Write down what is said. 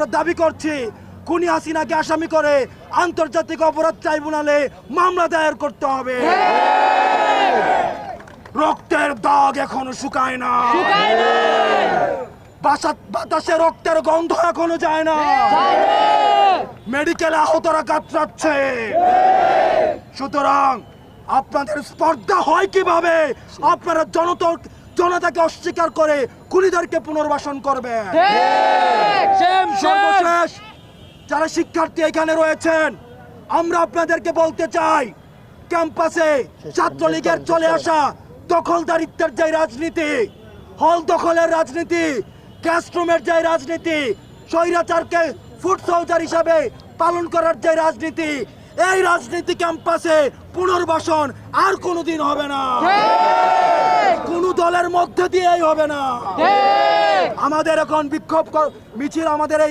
আমরা দাবি করছি খুনি হাসিনাকে আসামি করে আন্তর্জাতিক অপরাধ ট্রাইব্যুনালে মামলা দায়ের করতে হবে। রক্তের দাগ এখনো শুকায় না, বাতাসে রক্তের গন্ধ এখনো যায় না, মেডিকেলে আহতরা কাতরাচ্ছে। সুতরাং আপনাদের স্পর্ধা হয় কিভাবে আপনারা জনতাকে অস্বীকার করে খুনিদেরকে পুনর্বাসন করবে? সর্বশেষ যারা শিক্ষার্থী এখানে রয়েছেন, আমরা আপনাদেরকে বলতে চাই, ক্যাম্পাসে ছাত্রলীগের চলে আসা দখলদারিত্বের যে রাজনীতি, হল দখলের রাজনীতি, ক্লাসরুমের যে রাজনীতি, স্বৈরাচারকে ফুড সোলজার হিসাবে পালন করার যে রাজনীতি, এই রাজনীতি ক্যাম্পাসে পুনর্বাসন আর কোনোদিন হবে না, কোন দলের মধ্যে দিয়েই হবে না। আমাদের এখন বিক্ষোভ মিছিল আমাদের এই